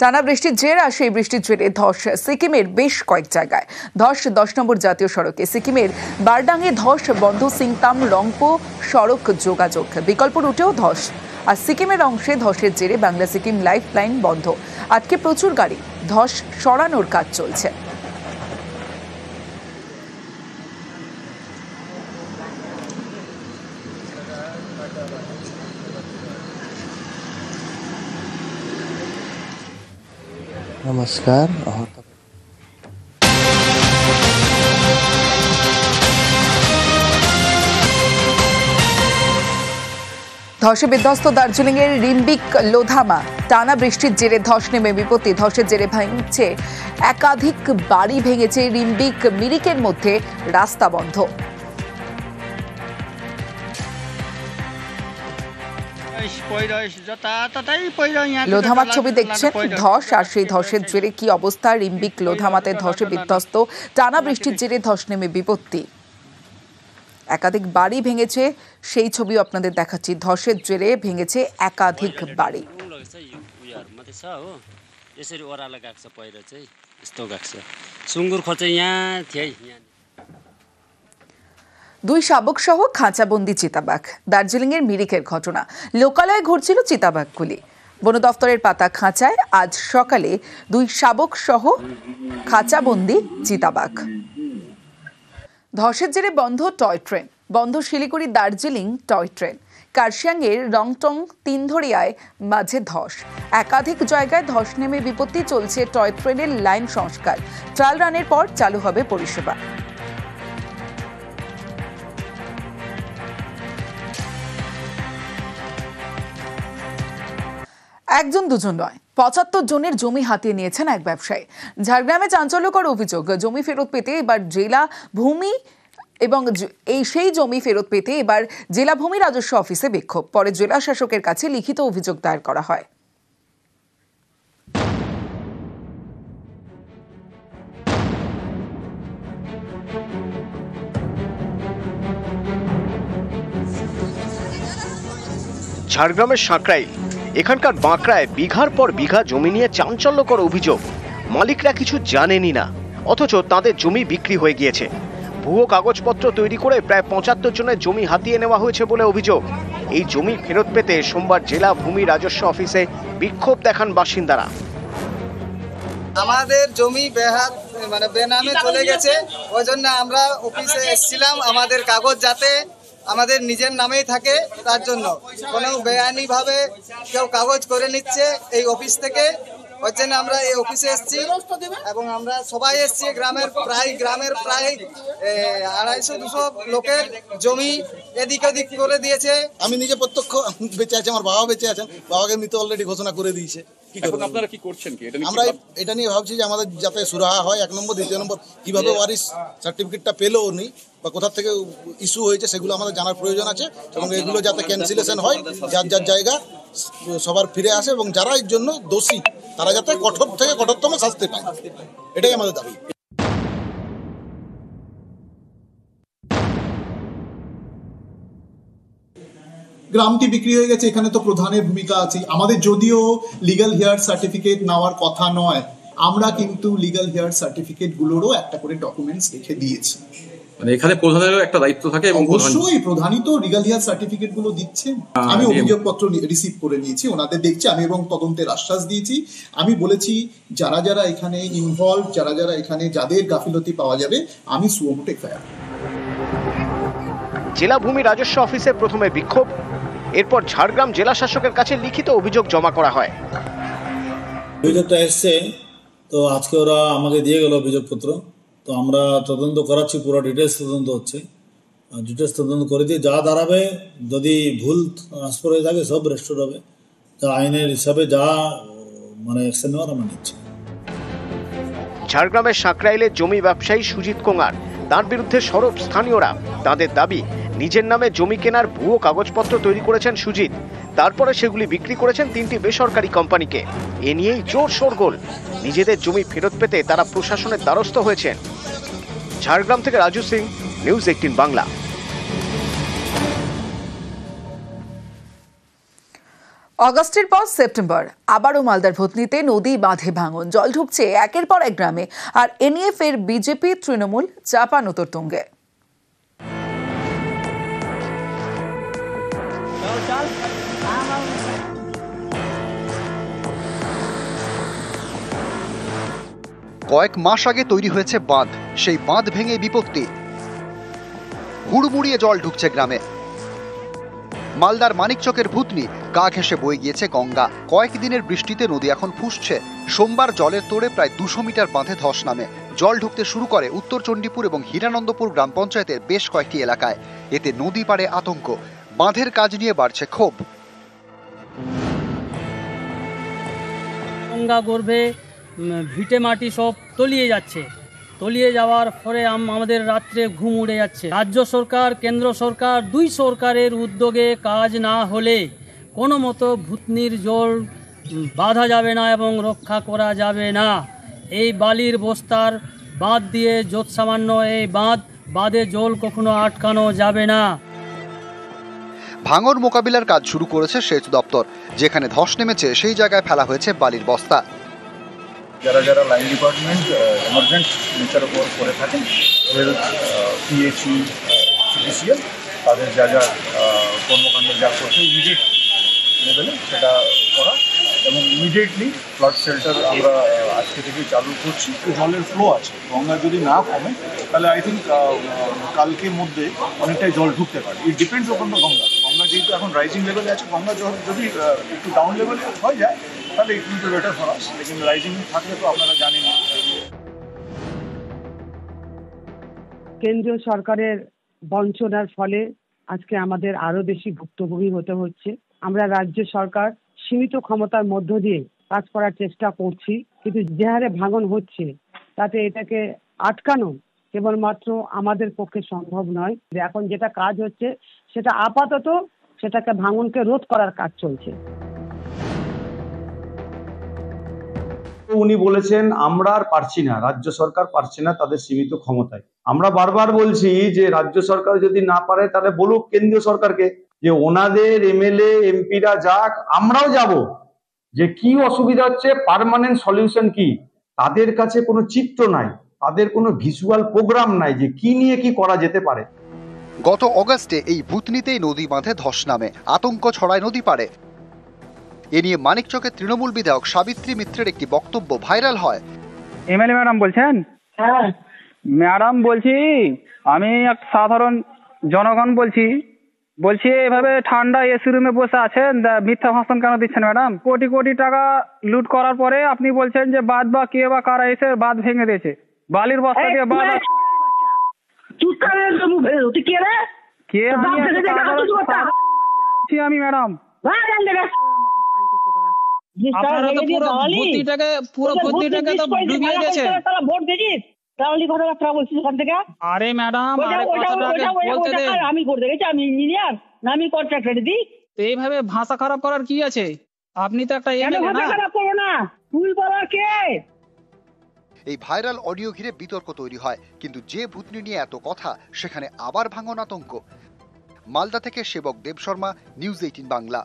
টানা বৃষ্টির জের আর সেই বৃষ্টির জেরে ধস সিকিমের বেশ কয়েক জায়গায়। ধস 10 নম্বর জাতীয় সড়কে সিকিমের বারডাঙে ধস বন্ধ, সিংতাম রংপো সড়ক যোগাযোগ বিকল্প রুটেও ধস। আর সিকিমের অংশে ধসের জেরে বাংলা সিকিম লাইফ লাইন বন্ধ, আজকে প্রচুর গাড়ি। ধস সরানোর কাজ চলছে। नमस्कार। ধসে বিধ্বস্ত দার্জিলিং এর রিম্বিক লোধামা। টানা বৃষ্টির জেরে ধস নেমে বিপত্তি। ধসের জেরে ভেঙেছে একাধিক বাড়ি, ভেঙেছে রিম্বিক মিরিকের মধ্যে রাস্তা বন্ধ। লোধামার ছবি দেখছেন। ধস আর সেই ধসের জেরে কি অবস্থা রিম্বিক লোধামাতে। ধসে বিধ্বস্ত, টানা বৃষ্টির জেরে ধস নেমে বিপত্তি। একাধিক বাড়ি ভেঙেছে, সেই ছবিও আপনাদের দেখাচ্ছি। ধসের জেরে ভেঙেছে একাধিক বাড়ি। দুই শাবক সহ খাঁচাবন্দি চিতাবাঘ। দার্জিলিং এর মিরিকের ঘটনা। লোকালয়ে ঘুরছিল চিতাবাঘগুলি। বন দফতরের পাতা খাঁচায় আজ সকালে দুই শাবক সহ খাঁচাবন্দি চিতাবাঘ। ধসের জেরে বন্ধ টয় ট্রেন। বন্ধ শিলিগুড়ি দার্জিলিং টয় ট্রেন। কার্শিয়াংয়ের রংটং তিনধরিয়ায় মাঝে ধস। একাধিক জায়গায় ধস নেমে বিপত্তি। চলছে টয় ট্রেনের লাইন সংস্কার। ট্রায়াল রানের পর চালু হবে পরিষেবা। একজন দুজন নয়, 75 জনের জমি হাতিয়ে নিয়েছেন এক ব্যবসায়ী। ঝাড়গ্রামে চাঞ্চল্যকর অভিযোগ, জমি ফেরত পেতে এবার জেলা ভূমি এবং সেই জমি ফেরত পেতে এবার জেলা ভূমি রাজস্ব অফিসে বিক্ষোভ। পরে জেলা শাসকের কাছে লিখিত অভিযোগ দায়ের করা হয়। ঝাড়গ্রামের সাঁকরাইল, এখানকার বাঁকড়ায় বিঘার পর বিঘা জমি নিয়ে চাঞ্চল্যকর অভিযোগ। মালিকরা কিছু জানেনই না, অথচ তাদের জমি বিক্রি হয়ে গিয়েছে। ভুয়ো কাগজপত্র তৈরি করে প্রায় 75 জনের জমি হাতিয়ে নেওয়া হয়েছে বলে অভিযোগ। এই জমি ফেরত পেতে সোমবার জেলা ভূমি রাজস্ব অফিসে বিক্ষোভ দেখান বাসিন্দারা। আমাদের জমি বেনামে চলে গেছে, ওই জন্য আমরা অফিসে এসেছিলাম। আমাদের কাগজ যাতে আমাদের নিজের নামেই থাকে, তার জন্য কোনো বেআইনি ভাবে কেউ কাগজ করে নিচ্ছে এই অফিস থেকে, ওই জন্য আমরা এই অফিসে এসেছি। এবং আমরা সবাই এসেছি, গ্রামের প্রায় 250-200 লোকের জমি এদিক ওদিক করে দিয়েছে। আমি নিজে প্রত্যক্ষ বেঁচে আছি, আমার বাবা বেঁচে আছেন, বাবাকে মৃত অলরেডি ঘোষণা করে দিয়েছে। আপনারা কি করছেন কি আমরা এটা নিয়ে ভাবছি যে আমাদের যাতে সুরাহা হয়, 1 নম্বর। 2 নম্বর, কিভাবে ওয়ারিশ সার্টিফিকেটটা পেলো উনি বা কোথা থেকে ইস্যু হয়েছে সেগুলো আমাদের জানার প্রয়োজন আছে। এবং এগুলো যাতে ক্যান্সেলেশন হয়, যার যার জায়গা সবার ফিরে আসে, এবং যারা এর জন্য দোষী তারা যাতে কঠোর থেকে কঠোরতম শাস্তি পায়, এটাই আমাদের দাবি। গ্রামটি বিক্রি হয়ে গেছে, এখানে তো প্রধানের ভূমিকা আছে। আমাদের যদিও লিগ্যাল হেয়ার সার্টিফিকেট নেওয়ার কথা নয়, আমরা কিন্তু লিগ্যাল হেয়ার সার্টিফিকেট গুলোরও একটা করে ডকুমেন্টস রেখে দিয়েছি। মানে এখানে প্রধানেরও একটা দায়িত্ব থাকে এবং অবশ্যই প্রধানই তো লিগ্যাল হেয়ার সার্টিফিকেট গুলো দিচ্ছে। আমি অভিযোগপত্র রিসিভ করে নিয়েছি, ওনাদের দেখছি আমি, এবং তদন্তের আশ্বাস দিয়েছি। আমি বলেছি যারা যারা এখানে ইনভলভ, যারা যারা এখানে যাদের গাফিলতি পাওয়া যাবে, আমি সুমোটো এফআইআর। জেলা ভূমি রাজস্ব অফিসে প্রথমে বিক্ষোভ, এরপর ঝাড়গ্রাম জেলা শাসকের কাছে লিখিত অভিযোগ জমা করা হয়। অভিযোগটা এসছে, তো আজকে ওরা আমাকে দিয়ে গেল অভিযোগপত্র। তো আমরা তদন্ত করাচ্ছি, পুরো ডিটেলস তদন্ত হচ্ছে। ডিটেলস তদন্ত করে দিয়ে যা দাঁড়াবে, যদি ভুল ট্রান্সফার হয়ে থাকে সব রেস্টোর হবে। যা আইনের হিসাবে যা অ্যাকশন নেওয়ার আমরা নিচ্ছি। ঝাড়গ্রামের সাঁকরাইলের জমি ব্যবসায়ী সুজিত কোঙার, তার বিরুদ্ধে সরব স্থানীয়রা। তাদের দাবি, নিজের নামে জমি কেনার ভুয়ো কাগজপত্র তৈরি করেছেন সুজিত, তারপরে সেগুলি বিক্রি করেছেন 3টি বেসরকারি কোম্পানিকে। এ নিয়েই জোর শোরগোল। নিজেদের জমি ফেরত পেতে তারা প্রশাসনের দ্বারস্থ হয়েছেন। ঝাড়গ্রাম থেকে রাজু সিং, নিউজ 18 বাংলা। অগস্টের পর সেপ্টেম্বর আবারও মালদার ভূতনিতে নদী বাঁধে ভাঙন, জল ঢুকছে একের পর এক গ্রামে। আর এ নিয়ে ফের বিজেপি তৃণমূল চাপানোতর তুঙ্গে। কয়েক মাস আগে তৈরি হয়েছে বাঁধ, সেই বাঁধ ভেঙে বিপত্তি। হুড়মুড়িয়ে জল ঢুকছে গ্রামে। মালদার মানিকচকের ভূতনি গা ঘেঁষে বয়ে গিয়েছে গঙ্গা। কয়েকদিনের বৃষ্টিতে নদী এখন ফুসছে। সোমবার জলের তোড়ে প্রায় 200 মিটার বাঁধে ধস নামে। জল ঢুকতে শুরু করে উত্তর চণ্ডীপুর এবং হীরানন্দপুর গ্রাম পঞ্চায়েতের বেশ কয়েকটি এলাকায়। এতে নদী পাড়ে আতঙ্ক, বাঁধের কাজ নিয়ে বাড়ছে ক্ষোভ। গঙ্গা গর্ভে ভিটে মাটি সব তলিয়ে যাচ্ছে। তলিয়ে যাওয়ার পরে আমাদের রাত্রে ঘুম উড়ে যাচ্ছে। রাজ্য সরকার, কেন্দ্র সরকার, দুই সরকারের উদ্যোগে কাজ না হলে কোনো মতো ভূতনির জল বাঁধা যাবে না এবং রক্ষা করা যাবে না। এই বালির বস্তার বাঁধ দিয়ে যত সামান্য এই বাঁধে জল কখনো আটকানো যাবে না। ভাঙন মোকাবিলার কাজ শুরু করেছে সেচ দপ্তর। যেখানে ধস নেমেছে সেই জায়গায় ফেলা হয়েছে বালির বস্তা। যারা যারা লাইন ডিপার্টমেন্ট এমার্জেন্ট নেচার উপর করে থাকেন, পিএইচই, সিপিসিএল, তাদের যা যা কর্মকাণ্ড যা করছে ইমিডিয়েট লেভেলে সেটা করা, এবং ইমিডিয়েটলি ফ্লাড শেল্টার আমরা আজকে থেকে চালু করছি। জলের ফ্লো আছে, গঙ্গা যদি না কমে তাহলে আই থিঙ্ক কালকের মধ্যে অনেকটাই জল ঢুকতে পারে। It depends on the Ganga. Ganga যেহেতু এখন রাইজিং লেভেলে আছে, গঙ্গা যদি একটু ডাউন লেভেলে হয়ে যায় তাহলে it will be better for us. লেকিন রাইজিং থাকলে তো আপনারা জানেন। কেন্দ্রীয় সরকারের বঞ্চনার ফলে আজকে আমাদের আরো বেশি ভুক্তভোগী হতে হচ্ছে। আমরা রাজ্য সরকার সীমিত ক্ষমতার মধ্য দিয়ে কাজ করার চেষ্টা করছি, কিন্তু যে হারে ভাঙন হচ্ছে তাতে এটাকে আটকানো কেবলমাত্র আমাদের পক্ষে সম্ভব নয়। এখন যেটা কাজ হচ্ছে সেটা আপাতত সেটাকে ভাঙনকে রোধ করার কাজ চলছে। উনি বলেছেন আমরা আর পারছি না, রাজ্য সরকার পারছে না তাদের সীমিত ক্ষমতায়। আমরা বারবার বলছি যে রাজ্য সরকার যদি না পারে তাহলে বলুক কেন্দ্রীয় সরকারকে যে ওনাদের এমএলএ এমপিরা যাক, আমরাও যাব, যে কি অসুবিধা হচ্ছে, পার্মানেন্ট সলিউশন কি। তাদের কাছে কোনো চিত্র নাই, তাদের কোনো ভিজুয়াল প্রোগ্রাম নাই যে কি নিয়ে কি করা যেতে পারে। গত অগাস্টে এই ভূতনিতেই নদী বাঁধে ধস নামে, আতঙ্ক ছড়ায় নদী পাড়ে। এ নিয়ে মানিকচকের তৃণমূল বিধায়ক সাবিত্রী মিত্রের একটি বক্তব্য ভাইরাল হয়। এমএলএ ম্যাডাম বলছেন? হ্যাঁ ম্যাডাম, বলছি আমি এক সাধারণ জনগণ বলছি এভাবে ঠান্ডা এসি রুমে বসে আছেন, মিথ্যা ভাষণ কেন দিচ্ছেন ম্যাডাম? কোটি কোটি টাকা লুট করার পরে আপনি বলছেন যে বাদ বা কে বা কারা এসে বাঁধ ভেঙে দিয়েছে, বালির বস্তা দিয়ে বাঁধ। আমি ম্যাডাম আপনারা তো পুরো ভূতনিটাকে তো ডুবিয়ে গেছে। আরে ম্যাডাম আমি করতে গেছি, আমি ইঞ্জিনিয়ার না, আমি কন্ট্রাক্টর দিই। তো এইভাবে ভাষা খারাপ করার কি আছে? আপনি তো একটা এই ভাইরাল অডিও ঘিরে বিতর্ক তৈরি হয়, কিন্তু যে ভূতনি নিয়ে এত কথা সেখানে আবার ভাঙন আতঙ্ক। মালদা থেকে সেবক দেব শর্মা, নিউজ 18 বাংলা।